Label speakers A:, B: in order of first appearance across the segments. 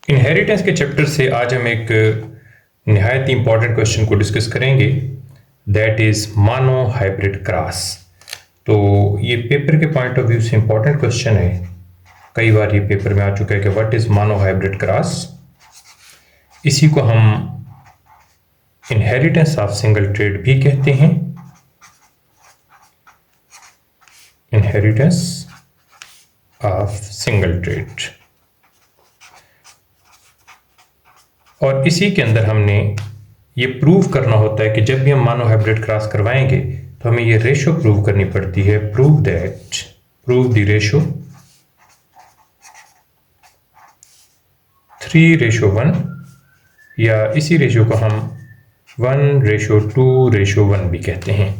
A: Inheritance के chapter से आज हम एक निहायत इंपॉर्टेंट क्वेश्चन को डिस्कस करेंगे, दैट इज मानो हाइब्रिड क्रॉस। तो ये पेपर के पॉइंट ऑफ व्यू से इंपॉर्टेंट क्वेश्चन है। कई बार ये पेपर में आ चुका है कि व्हाट इज मानो हाइब्रिड क्रॉस। इसी को हम इनहेरिटेंस ऑफ सिंगल ट्रेड भी कहते हैं। Inheritance of single trade. और इसी के अंदर हमने ये प्रूव करना होता है कि जब भी हम मानो हाइब्रिड क्रॉस करवाएंगे तो हमें ये रेशो प्रूव करनी पड़ती है। प्रूव द रेशो 3:1, या इसी रेशो को हम 1:2:1 भी कहते हैं।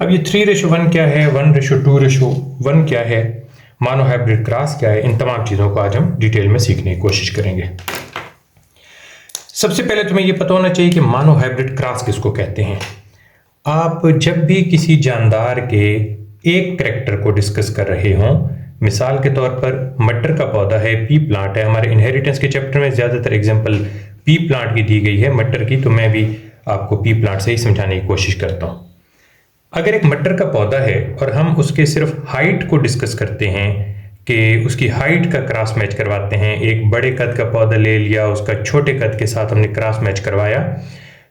A: अब ये 3:1 क्या है, 1:2:1 क्या है, मानो हाइब्रिड क्रॉस क्या है, इन तमाम चीज़ों को आज हम डिटेल में सीखने की कोशिश करेंगे। सबसे पहले तुम्हें यह पता होना चाहिए कि मानो हाइब्रिड क्रॉस किसको कहते हैं। आप जब भी किसी जानदार के एक करैक्टर को डिस्कस कर रहे हों, मिसाल के तौर पर मटर का पौधा है, पी प्लांट है। हमारे इनहेरिटेंस के चैप्टर में ज़्यादातर एग्जांपल पी प्लांट की दी गई है, मटर की, तो मैं भी आपको पी प्लांट से ही समझाने की कोशिश करता हूँ। अगर एक मटर का पौधा है और हम उसके सिर्फ हाइट को डिस्कस करते हैं कि उसकी हाइट का क्रॉस मैच करवाते हैं, एक बड़े कद का पौधा ले लिया, उसका छोटे कद के साथ हमने क्रॉस मैच करवाया,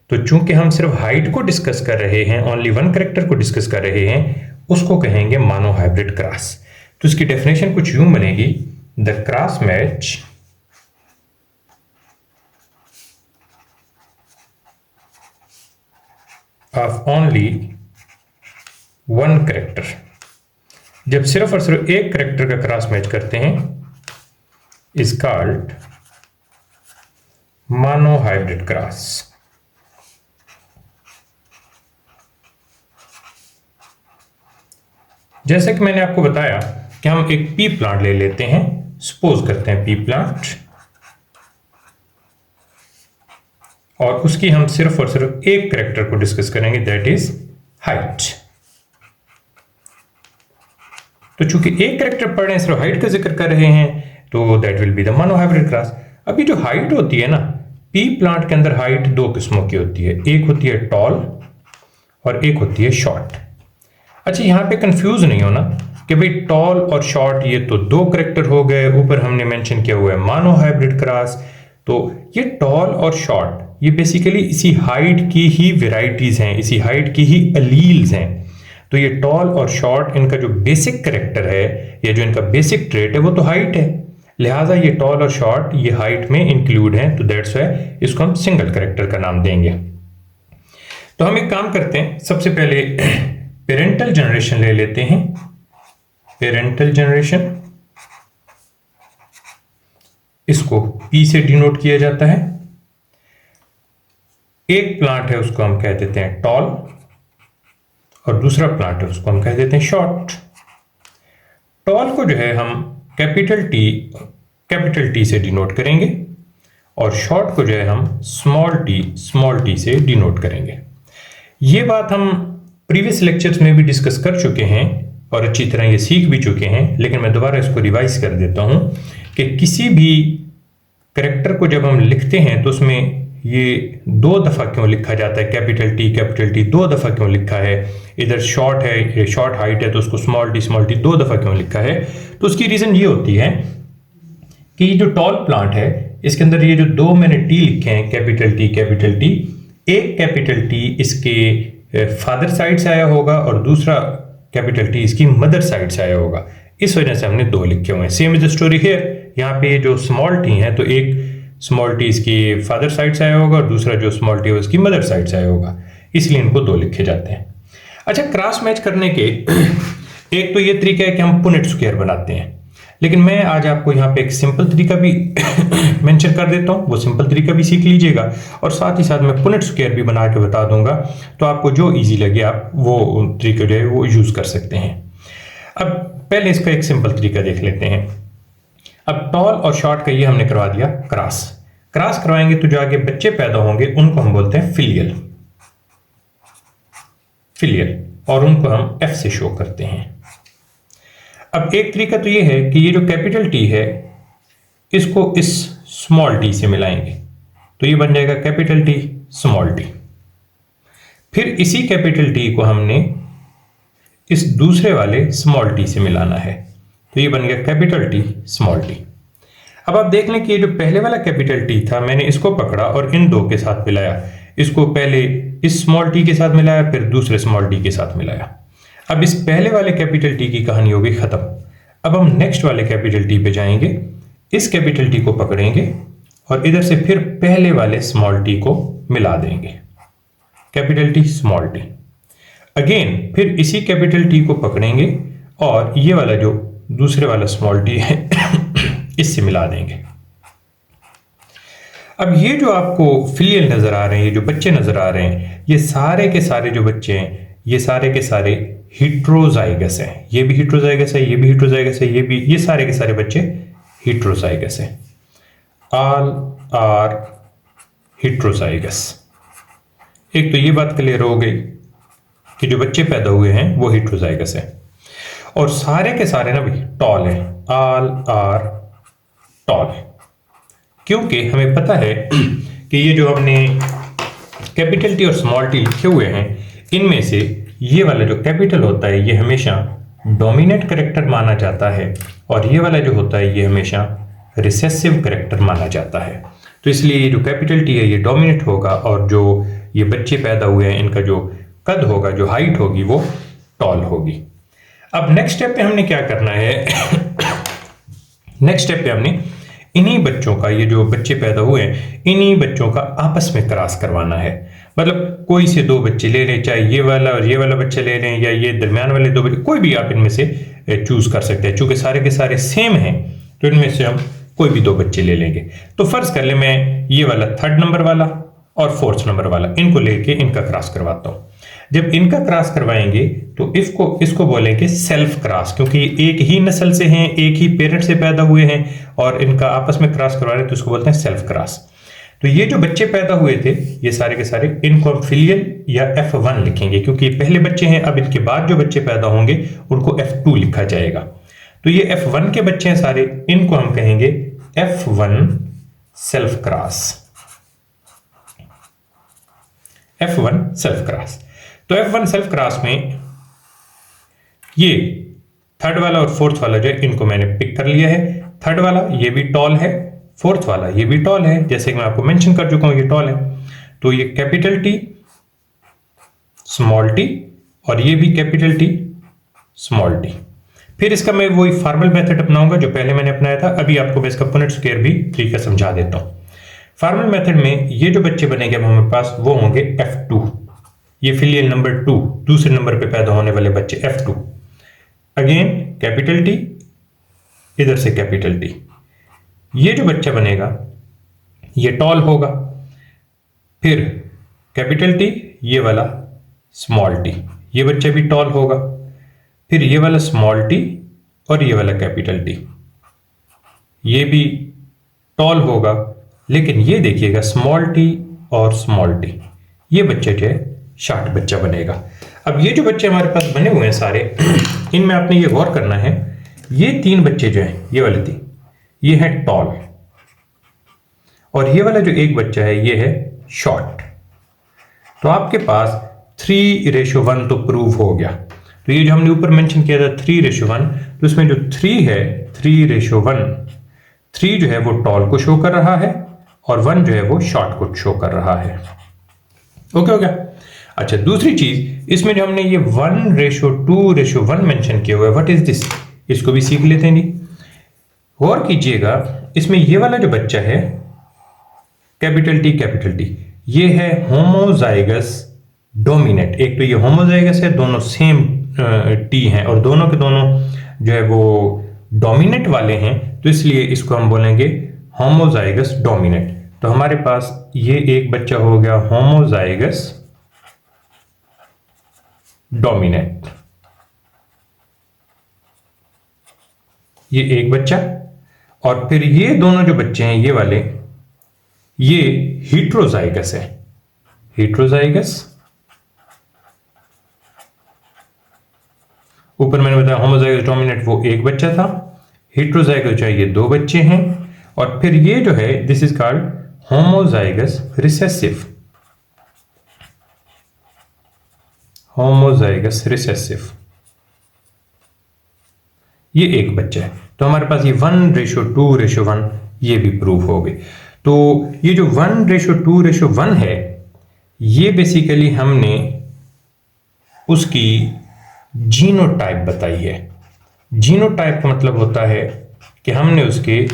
A: तो चूंकि हम सिर्फ हाइट को डिस्कस कर रहे हैं, ओनली वन कैरेक्टर को डिस्कस कर रहे हैं, उसको कहेंगे मानो हाइब्रिड क्रॉस। तो इसकी डेफिनेशन कुछ यूं बनेगी, the cross match of only one character. जब सिर्फ और सिर्फ एक कैरेक्टर का क्रॉस मैच करते हैं इज कॉल्ड मानो हाइब्रिड क्रॉस। जैसे कि मैंने आपको बताया कि हम एक पी प्लांट ले लेते हैं, सपोज करते हैं पी प्लांट, और उसकी हम सिर्फ और सिर्फ एक कैरेक्टर को डिस्कस करेंगे, दैट इज हाइट। तो चूंकि एक कैरेक्टर पढ़ रहे हैं, सिर्फ हाइट का जिक्र कर रहे हैं, तो दैट विल बी द मानो हाइब्रिड क्रॉस। अभी जो हाइट होती है ना, पी प्लांट के अंदर हाइट दो किस्मों की होती है, एक होती है टॉल और एक होती है शॉर्ट। अच्छा, यहां पे कंफ्यूज नहीं होना कि भाई टॉल और शॉर्ट ये तो दो कैरेक्टर हो गए, ऊपर हमने मेंशन किया हुआ है मानो हाइब्रिड क्रॉस। तो ये टॉल और शॉर्ट ये बेसिकली इसी हाइट की ही वेराइटीज हैं, इसी हाइट की ही अलील्स हैं। तो ये टॉल और शॉर्ट, इनका जो बेसिक कैरेक्टर है या जो इनका बेसिक ट्रेट है वो तो हाइट है, लिहाजा ये टॉल और शॉर्ट ये हाइट में इंक्लूड हैं, तो दैट्स व्हाई इसको हम सिंगल कैरेक्टर का नाम देंगे। तो हम एक काम करते हैं, सबसे पहले पेरेंटल जनरेशन ले लेते हैं। पेरेंटल जनरेशन, इसको पी से डिनोट किया जाता है। एक प्लांट है उसको हम कह देते हैं टॉल, और दूसरा प्लांट है उसको हम कह देते हैं शॉर्ट। टॉल को जो है हम कैपिटल टी से डिनोट करेंगे, और शॉर्ट को जो है हम स्मॉल टी से डिनोट करेंगे। ये बात हम प्रीवियस लेक्चर्स में भी डिस्कस कर चुके हैं और अच्छी तरह ये सीख भी चुके हैं, लेकिन मैं दोबारा इसको रिवाइज कर देता हूं कि किसी भी कैरेक्टर को जब हम लिखते हैं तो उसमें ये दो दफा क्यों लिखा जाता है, कैपिटल टी दो दफा क्यों लिखा है, इधर शॉर्ट है, शॉर्ट हाइट है तो उसको स्मॉल टी दो दफा क्यों लिखा है। तो उसकी रीजन ये होती है कि जो टॉल प्लांट है इसके अंदर ये जो दो मैंने टी लिखे हैं, कैपिटल टी, एक कैपिटल टी इसके फादर साइड से आया होगा और दूसरा कैपिटल टी इसकी मदर साइड से आया होगा, इस वजह से हमने दो लिखे हुए हैं। Same is the story here, यहाँ पे जो स्मॉल टी है तो एक स्मॉल टी इसकी फादर साइड से आया होगा और दूसरा जो स्मॉल टी है उसकी मदर साइड से आया होगा, इसलिए इनको दो लिखे जाते हैं। अच्छा, क्रॉस मैच करने के एक तो ये तरीका है कि हम पुनेट स्क्वायर बनाते हैं, लेकिन मैं आज आपको यहाँ पे एक सिंपल तरीका भी मेंशन कर देता हूँ, वो सिंपल तरीका भी सीख लीजिएगा, और साथ ही साथ मैं पुनेट स्क्वायर भी बना के बता दूंगा, तो आपको जो इजी लगे आप वो तरीका जो है वो यूज कर सकते हैं। अब पहले इसका एक सिंपल तरीका देख लेते हैं। अब टॉल और शॉर्ट का ये हमने करवा दिया क्रॉस करवाएंगे तो जो आगे बच्चे पैदा होंगे उनको हम बोलते हैं फिलियल, और उनको हम एफ से शो करते हैं। अब एक तरीका तो ये है कि ये जो कैपिटल टी है इसको इस स्मॉल टी से मिलाएंगे तो ये बन जाएगा कैपिटल टी स्मॉल टी। फिर इसी कैपिटल टी को हमने इस दूसरे वाले स्मॉल टी से मिलाना है तो ये बन गया कैपिटल टी स्मॉल टी। अब आप देख लें कि ये जो पहले वाला कैपिटल टी था मैंने इसको पकड़ा और इन दो के साथ मिलाया, इसको पहले इस स्मॉल टी के साथ मिलाया फिर दूसरे स्मॉल टी के साथ मिलाया। अब इस पहले वाले कैपिटल टी की कहानी हो गई खत्म। अब हम नेक्स्ट वाले कैपिटल टी पे जाएंगे, इस कैपिटल टी को पकड़ेंगे और इधर से फिर पहले वाले स्मॉल टी को मिला देंगे, capital T small T. Again फिर इसी कैपिटल टी को पकड़ेंगे और ये वाला जो दूसरे वाला स्मॉल टी है इससे मिला देंगे। अब ये जो आपको फिलियल नजर आ रहे हैं, ये जो बच्चे नजर आ रहे हैं, ये सारे के सारे जो बच्चे हैं ये सारे के सारे हेट्रोजाइगस हैं। ये भी हेट्रोजाइगस है, ये भी हेट्रोजाइगस है, ये भी, ये सारे के सारे बच्चे हेट्रोजाइगस हैं। All are heterozygous. एक तो ये बात क्लियर हो गई कि जो बच्चे पैदा हुए हैं वो हेट्रोजाइगस है और सारे के सारे ना भी टॉल है, ऑल आर टॉल है। क्योंकि हमें पता है कि ये जो हमने कैपिटल टी और स्मॉल टी लिखे हुए हैं इनमें से ये वाला जो कैपिटल होता है ये हमेशा डोमिनेंट कैरेक्टर माना जाता है और ये वाला जो होता है ये हमेशा रिसेसिव कैरेक्टर माना जाता है। तो इसलिए ये जो कैपिटल टी है ये डोमिनेंट होगा और जो ये बच्चे पैदा हुए हैं इनका जो कद होगा, जो हाइट होगी वो टॉल होगी। अब नेक्स्ट स्टेप पे हमने क्या करना है नेक्स्ट स्टेप पे हमने इन्हीं बच्चों का, ये जो बच्चे पैदा हुए हैं इन्हीं बच्चों का आपस में क्रॉस करवाना है। मतलब कोई से दो बच्चे ले लें, चाहे ये वाला और ये वाला बच्चे ले लें या ये दरमियान वाले दो बच्चे, कोई भी आप इनमें से चूज कर सकते हैं। चूंकि सारे के सारे सेम हैं तो इनमें से हम कोई भी दो बच्चे ले लेंगे। तो फर्ज कर ले मैं ये वाला 3rd नंबर वाला और 4th नंबर वाला इनको लेके इनका क्रॉस करवाता हूं। जब इनका क्रॉस करवाएंगे तो इसको बोलेंगे सेल्फ क्रॉस, क्योंकि एक ही नस्ल से हैं, एक ही पेरेंट से पैदा हुए हैं और इनका आपस में क्रॉस करवा रहे हैं तो इसको बोलते हैं सेल्फ क्रॉस। तो ये जो बच्चे पैदा हुए थे ये सारे के सारे इनको हम फिलियल या F1 लिखेंगे क्योंकि ये पहले बच्चे हैं। अब इनके बाद जो बच्चे पैदा होंगे उनको F2 लिखा जाएगा। तो ये F1 के बच्चे हैं सारे, इनको हम कहेंगे F1 self cross, F1 self cross. तो F1 सेल्फ क्रॉस में ये 3rd वाला और 4th वाला जो है इनको मैंने पिक कर लिया है। 3rd वाला ये भी टॉल है, 4th वाला ये भी टॉल है, जैसे कि मैं आपको मेंशन कर चुका हूं ये टॉल है। तो ये कैपिटल टी स्मॉल टी और ये भी कैपिटल टी स्मॉल टी। फिर इसका मैं वही फॉर्मल मेथड अपनाऊंगा जो पहले मैंने अपनाया था। अभी आपको मैं इसका पुनेट स्क्वायर भी तरीका समझा देता हूं। फॉर्मल मेथड में ये जो बच्चे बनेंगे हमारे पास वो होंगे F2, ये फिलियल नंबर 2, दूसरे नंबर पे पैदा होने वाले बच्चे F2। अगेन कैपिटल टी, इधर से कैपिटल टी। ये जो बच्चा बनेगा ये टॉल होगा, फिर कैपिटल टी, ये वाला स्मॉल टी, ये बच्चा भी टॉल होगा, फिर ये वाला स्मॉल टी और ये वाला कैपिटल टी, ये भी टॉल होगा। लेकिन ये देखिएगा स्मॉल टी और स्मॉल टी, ये बच्चा जो है शॉर्ट बच्चा बनेगा। अब ये जो बच्चे हमारे पास बने हुए हैं सारे इनमें आपने ये गौर करना है, ये 3 बच्चे जो हैं ये वाले 3 ये है टॉल और ये वाला जो एक बच्चा है ये है शॉर्ट। तो आपके पास 3:1 तो प्रूव हो गया। तो ये जो हमने ऊपर मेंशन किया था 3:1, तो इसमें जो 3 है 3:1, 3 जो है वो टॉल को शो कर रहा है और 1 जो है वो शॉर्ट को शो कर रहा है। ओके हो गया। अच्छा, दूसरी चीज इसमें जो हमने ये 1:2:1 मेंशन किया हुआ है, व्हाट इज दिस, इसको भी सीख लेते हैं जी। गौर कीजिएगा इसमें ये वाला जो बच्चा है कैपिटल टी, ये है होमोजाइगस डोमिनेंट। एक तो ये होमोजाइगस है, दोनों सेम टी हैं और दोनों के दोनों जो है वो डोमिनेंट वाले हैं, तो इसलिए इसको हम बोलेंगे होमोजाइगस डोमिनेंट। तो हमारे पास ये एक बच्चा हो गया होमोजाइगस डोमिनेंट, ये एक बच्चा। और फिर ये दोनों जो बच्चे हैं ये वाले ये हेट्रोजाइगस है, हेट्रोजाइगस। ऊपर मैंने बताया होमोजाइगस डोमिनेंट वो एक बच्चा था, हेट्रोजाइगस जो है ये 2 बच्चे हैं और फिर ये जो है this is called homozygous recessive, homozygous recessive, ये एक बच्चा है। तो हमारे पास ये 1:2:1 ये भी प्रूव हो गई। तो ये जो 1:2:1 है ये बेसिकली हमने उसकी जीनोटाइप बताई है। जीनोटाइप का मतलब होता है कि हमने उसके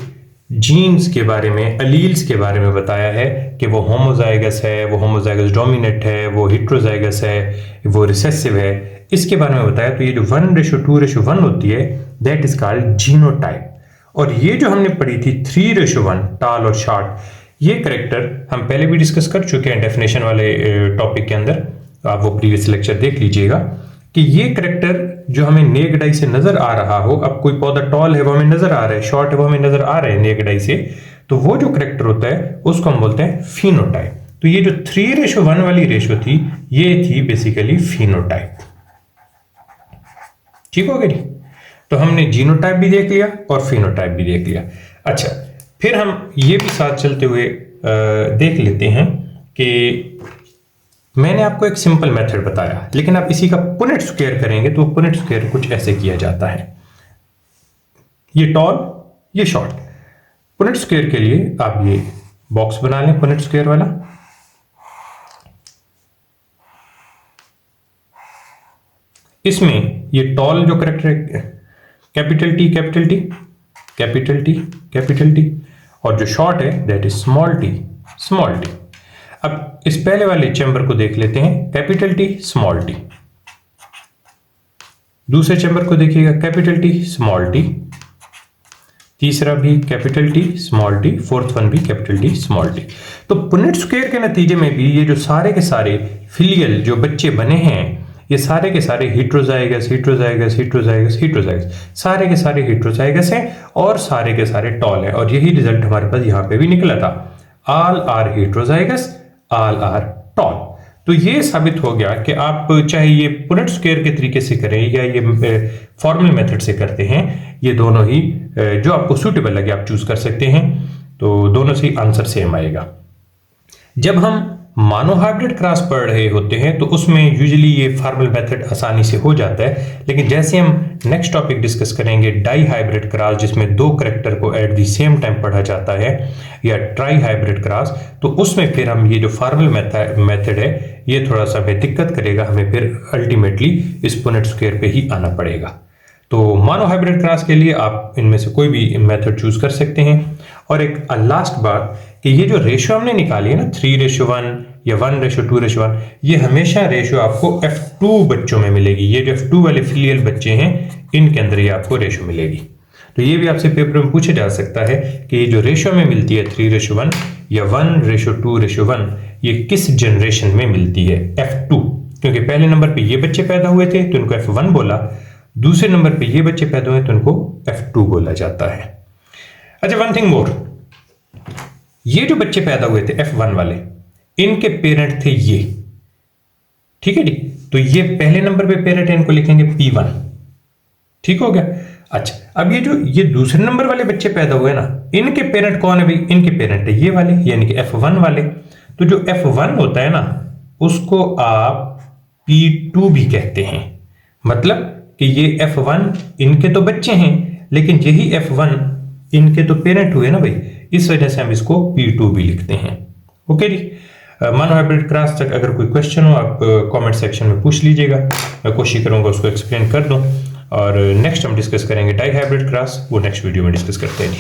A: जीन्स के बारे में, अलील्स के बारे में बताया है कि वो होमोजाइगस है, वो होमोजाइगस डोमिनेंट है, वो हेट्रोजाइगस है, वो रिसेसिव है, इसके बारे में बताया। तो ये जो 1:2:1 होती है दैट इज कॉल्ड जीनोटाइप। और ये जो हमने पढ़ी थी 3:1 टाल और शॉर्ट, ये करेक्टर हम पहले भी डिस्कस कर चुके हैं डेफिनेशन वाले टॉपिक के अंदर, आप वो प्रीवियस लेक्चर देख लीजिएगा कि ये करेक्टर जो हमें नेकेड आई से नजर आ रहा हो, अब कोई पौधा टॉल है वो हमें नजर आ रहा है, शॉर्ट है वो हमें नजर आ रहा है नेकेड आई से, तो वो जो करेक्टर होता है उसको हम बोलते हैं फिनोटाइप। तो ये जो 3:1 वाली रेशो थी ये थी बेसिकली फिनोटाइप। ठीक हो गया। तो हमने जीनोटाइप भी देख लिया और फिनोटाइप भी देख लिया। अच्छा, फिर हम ये भी साथ चलते हुए देख लेते हैं कि मैंने आपको एक सिंपल मेथड बताया, लेकिन आप इसी का पुनेट स्क्वायर करेंगे तो पुनेट स्क्वायर कुछ ऐसे किया जाता है, ये टॉल ये शॉर्ट। पुनेट स्क्वायर के लिए आप ये बॉक्स बना लें पुनेट स्क्वायर वाला, इसमें ये टॉल जो करेक्टर है capital T capital T capital T capital T, और जो शॉर्ट है that is small T small T. अब इस पहले वाले चैम्बर को देख लेते हैं, कैपिटल टी स्मॉल टी। दूसरे चैम्बर को देखिएगा, कैपिटल टी स्मॉल टी, तीसरा भी capital T small T, fourth one भी कैपिटल टी स्मॉल टी। तो पुनेट स्क्वायर के नतीजे में भी ये जो सारे के सारे फिलियल जो बच्चे बने हैं ये सारे के सारे हेट्रोजाइगस हेट्रोजाइगस हेट्रोजाइगस हेट्रोजाइगस, सारे के सारे हेट्रोजाइगस हैं और सारे के सारे टॉल है। और यही रिजल्ट हमारे पास यहां पे भी निकला था, all are heterozygous all are tall. तो ये साबित हो गया कि आप चाहे ये पुनेट स्क्वायर के तरीके से करें या ये फॉर्मल मेथड से करते हैं, ये दोनों ही जो आपको सूटेबल लगे आप चूज कर सकते हैं। तो दोनों से आंसर सेम आएगा। जब हम मोनोहाइब्रिड क्रॉस पढ़ रहे होते हैं तो उसमें यूजुअली ये फॉर्मल मेथड आसानी से हो जाता है, लेकिन जैसे हम नेक्स्ट टॉपिक डिस्कस करेंगे डाई हाइब्रिड क्रॉस जिसमें दो करेक्टर को एट द सेम टाइम पढ़ा जाता है, या ट्राई हाइब्रिड क्रॉस, तो उसमें फिर हम ये जो फॉर्मल मेथड है ये थोड़ा सा हमें दिक्कत करेगा, हमें फिर अल्टीमेटली इस पुनेट स्क्वायर पे ही आना पड़ेगा। तो मोनोहाइब्रिड क्रॉस के लिए आप इनमें से कोई भी मेथड चूज कर सकते हैं। और एक लास्ट बात कि ये जो रेशियो हमने निकाली है ना 3:1 या 1:2:1, ये हमेशा रेशियो आपको F2 बच्चों में मिलेगी। ये जो F2 वाले फिलियल बच्चे हैं इनके अंदर ये आपको रेशियो मिलेगी। तो ये भी आपसे पेपर में पूछा जा सकता है कि ये जो रेशियो में मिलती है 3:1 या 1:2:1 ये किस जनरेशन में मिलती है, F2, क्योंकि पहले नंबर पे ये बच्चे पैदा हुए थे तो इनको F1 बोला, दूसरे नंबर पे ये बच्चे पैदा हुए तो इनको F2 बोला जाता है। अच्छा, वन थिंग मोर, ये जो बच्चे पैदा हुए थे F1 वाले इनके पेरेंट थे ये, ठीक है जी। तो ये पहले नंबर पे पेरेंट है, इनको लिखेंगे P1, ठीक हो गया। अच्छा, अब ये दूसरे नंबर वाले बच्चे पैदा हुए ना, इनके पेरेंट कौन है भाई, इनके पेरेंट है ये वाले यानी कि F1 वाले। तो जो F1 होता है ना उसको आप P2 भी कहते हैं, मतलब कि ये F1 इनके तो बच्चे हैं लेकिन यही F1 इनके तो पेरेंट हुए ना भाई, इस वजह से हम इसको P2 भी लिखते हैं। ओके जी। मोनोहाइब्रिड क्रॉस तक अगर कोई क्वेश्चन हो आप कमेंट सेक्शन में पूछ लीजिएगा, मैं कोशिश करूंगा उसको एक्सप्लेन कर दूं। और नेक्स्ट हम डिस्कस करेंगे डाई हाइब्रिड क्रॉस, वो नेक्स्ट वीडियो में डिस्कस करते हैं जी।